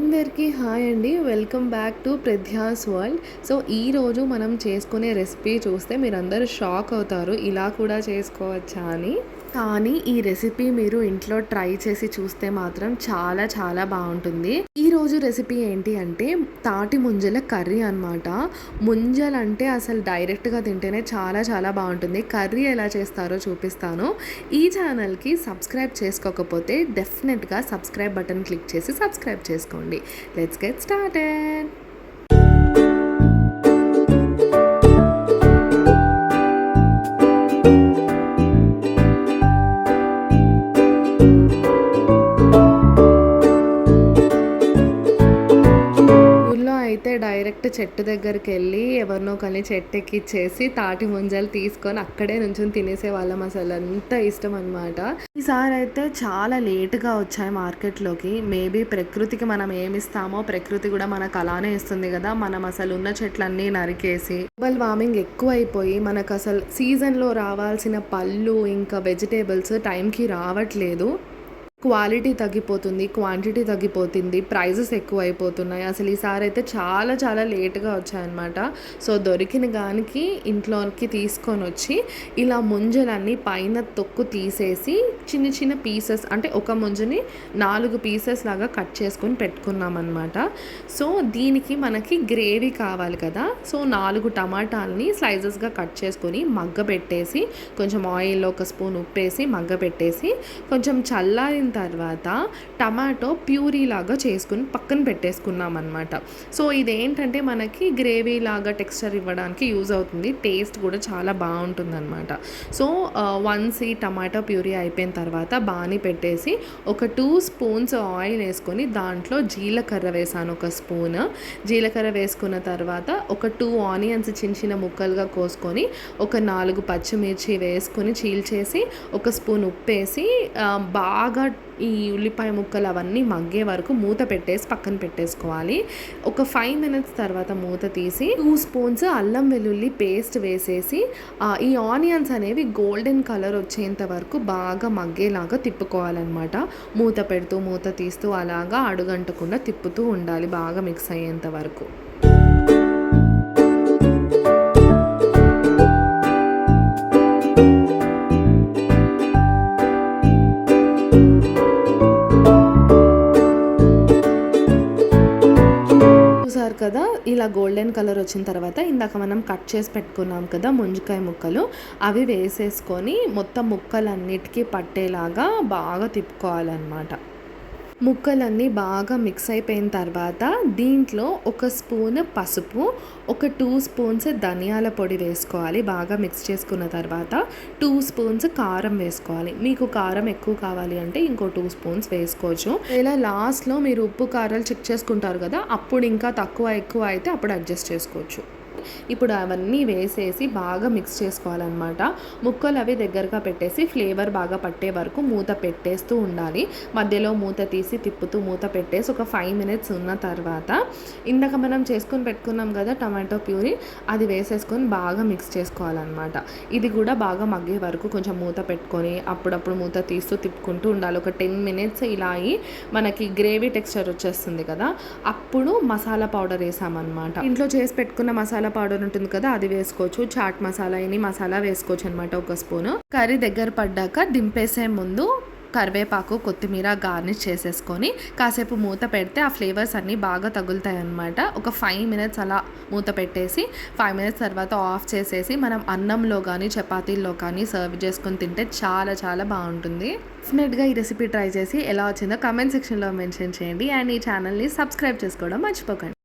అందరికీ హాయ్ అండి. Welcome back to Pradhyas world. So ఈరోజు మనం చేసుకునే రెసిపీ చూస్తే మీరందరూ షాక్ అవుతారు. ఇలా కూడా చేసుకోవచ్చా అని. కానీ ఈ రెసిపీ మీరు ఇంట్లో ట్రై చేసి చూస్తే మాత్రం చాలా చాలా బాగుంటుంది. ఈరోజు రెసిపీ ఏంటి అంటే తాటి ముంజల కర్రీ అనమాట. ముంజలు అంటే అసలు డైరెక్ట్గా తింటేనే చాలా చాలా బాగుంటుంది. కర్రీ ఎలా చేస్తారో చూపిస్తాను. ఈ ఛానల్కి సబ్స్క్రైబ్ చేసుకోకపోతే డెఫినెట్గా సబ్స్క్రైబ్ బటన్ క్లిక్ చేసి సబ్స్క్రైబ్ చేసుకోండి. Let's get started. అయితే డైరెక్ట్ చెట్టు దగ్గరికి వెళ్ళి ఎవరినో కానీ చెట్టు ఎక్కిచ్చేసి తాటి ముంజలు తీసుకొని అక్కడే నుంచొని తినేసేవాళ్ళం. అసలు అంత ఇష్టం అనమాట. ఈసారి అయితే చాలా లేట్గా వచ్చాయి మార్కెట్లోకి. మేబీ ప్రకృతికి మనం ఏమిస్తామో ప్రకృతి కూడా మనకు అలానే ఇస్తుంది కదా. మనం అసలు ఉన్న చెట్లన్నీ నరికేసి గ్లోబల్ వార్మింగ్ ఎక్కువ అయిపోయి మనకు అసలు సీజన్లో రావాల్సిన పళ్ళు ఇంకా వెజిటేబుల్స్ టైంకి రావట్లేదు. క్వాలిటీ తగ్గిపోతుంది, క్వాంటిటీ తగ్గిపోతుంది, ప్రైజెస్ ఎక్కువ అయిపోతున్నాయి. అసలు ఈసారి అయితే చాలా చాలా లేట్గా వచ్చాయన్నమాట. సో దొరికిన దానికి ఇంట్లోకి తీసుకొని వచ్చి ఇలా ముంజలన్నీ పైన తొక్కు తీసేసి చిన్న చిన్న పీసెస్ అంటే ఒక ముంజని 4 పీసెస్ లాగా కట్ చేసుకొని పెట్టుకున్నాం అనమాట. సో దీనికి మనకి గ్రేవీ కావాలి కదా. సో 4 టమాటాలని స్లైసెస్గా కట్ చేసుకొని మగ్గ పెట్టేసి కొంచెం ఆయిల్లో ఒక స్పూన్ ఉప్పేసి మగ్గ పెట్టేసి కొంచెం చల్లారిన తర్వాత టమాటో ప్యూరీ లాగా చేసుకుని పక్కన పెట్టేసుకున్నాం అనమాట. సో ఇదేంటంటే మనకి గ్రేవీ లాగా టెక్స్చర్ ఇవ్వడానికి యూజ్ అవుతుంది. టేస్ట్ కూడా చాలా బాగుంటుంది అనమాట. సో వన్స్ ఈ టమాటో ప్యూరీ అయిపోయిన తర్వాత బాని పెట్టేసి ఒక 2 స్పూన్స్ ఆయిల్ వేసుకొని దాంట్లో జీలకర్ర వేసాను. ఒక స్పూన్ జీలకర్ర వేసుకున్న తర్వాత ఒక 2 ఆనియన్స్ చిన్న చిన్న ముక్కలుగా కోసుకొని ఒక 4 పచ్చిమిర్చి వేసుకొని చీల్చేసి ఒక స్పూన్ ఉప్పేసి బాగా ఈ ఉల్లిపాయ ముక్కలు అవన్నీ మగ్గే వరకు మూత పెట్టేసి పక్కన పెట్టేసుకోవాలి. ఒక 5 మినిట్స్ తర్వాత మూత తీసి 2 స్పూన్స్ అల్లం వెల్లుల్లి పేస్ట్ వేసేసి ఈ ఆనియన్స్ అనేవి గోల్డెన్ కలర్ వచ్చేంత వరకు బాగా మగ్గేలాగా తిప్పుకోవాలన్నమాట. మూత పెడుతూ మూత తీస్తూ అలాగా అడుగంటకుండా తిప్పుతూ ఉండాలి బాగా మిక్స్ అయ్యేంత వరకు. కదా ఇలా గోల్డెన్ కలర్ వచ్చిన తర్వాత ఇందాక మనం కట్ చేసి పెట్టుకున్నాం కదా ముంజకాయ ముక్కలు, అవి వేసేసుకొని మొత్తం ముక్కలన్నిటికీ పట్టేలాగా బాగా తిప్పుకోవాలన్నమాట. ముక్కలన్నీ బాగా మిక్స్ అయిపోయిన తర్వాత దీంట్లో ఒక స్పూన్ పసుపు, ఒక 2 స్పూన్స్ ధనియాల పొడి వేసుకోవాలి. బాగా మిక్స్ చేసుకున్న తర్వాత 2 స్పూన్స్ కారం వేసుకోవాలి. మీకు కారం ఎక్కువ కావాలి అంటే ఇంకో 2 స్పూన్స్ వేసుకోవచ్చు. ఇలా లాస్ట్లో మీరు ఉప్పు కారాలు చెక్ చేసుకుంటారు కదా, అప్పుడు ఇంకా తక్కువ ఎక్కువ అయితే అప్పుడు అడ్జస్ట్ చేసుకోవచ్చు. ఇప్పుడు అవన్నీ వేసేసి బాగా మిక్స్ చేసుకోవాలన్నమాట. ముక్కలు అవి దగ్గరగా పెట్టేసి ఫ్లేవర్ బాగా పట్టే వరకు మూత పెట్టేస్తూ ఉండాలి. మధ్యలో మూత తీసి తిప్పుతూ మూత పెట్టేసి ఒక 5 మినిట్స్ ఉన్న తర్వాత ఇందాక మనం చేసుకొని పెట్టుకున్నాం కదా టమాటో ప్యూరీ, అది వేసేసుకొని బాగా మిక్స్ చేసుకోవాలన్నమాట. ఇది కూడా బాగా మగ్గే వరకు కొంచెం మూత పెట్టుకొని అప్పుడప్పుడు మూత తీస్తూ తిప్పుకుంటూ ఉండాలి. ఒక 10 మినిట్స్ ఇలా అయ్యి మనకి గ్రేవీ టెక్స్చర్ వచ్చేస్తుంది కదా, అప్పుడు మసాలా పౌడర్ వేసామన్నమాట. ఇంట్లో చేసి పెట్టుకున్న మసాలా పౌడర్ ఉంటుంది కదా, అది వేసుకోవచ్చు. చాట్ మసాలా ఎన్ని మసాలా వేసుకోవచ్చు అనమాట. ఒక స్పూన్. కర్రీ దగ్గర పడ్డాక దింపేసే ముందు కరివేపాకు కొత్తిమీర గార్నిష్ చేసేసుకొని కాసేపు మూత పెడితే ఆ ఫ్లేవర్స్ అన్నీ బాగా తగులుతాయి అన్నమాట. ఒక 5 మినిట్స్ అలా మూత పెట్టేసి 5 మినిట్స్ తర్వాత ఆఫ్ చేసేసి మనం అన్నంలో కానీ చపాతీల్లో కానీ సర్వ్ చేసుకొని తింటే చాలా చాలా బాగుంటుంది. డెఫినెట్గా ఈ రెసిపీ ట్రై చేసి ఎలా వచ్చిందో కామెంట్ సెక్షన్లో మెన్షన్ చేయండి. అండ్ ఈ ఛానల్ని సబ్స్క్రైబ్ చేసుకోవడం మర్చిపోకండి.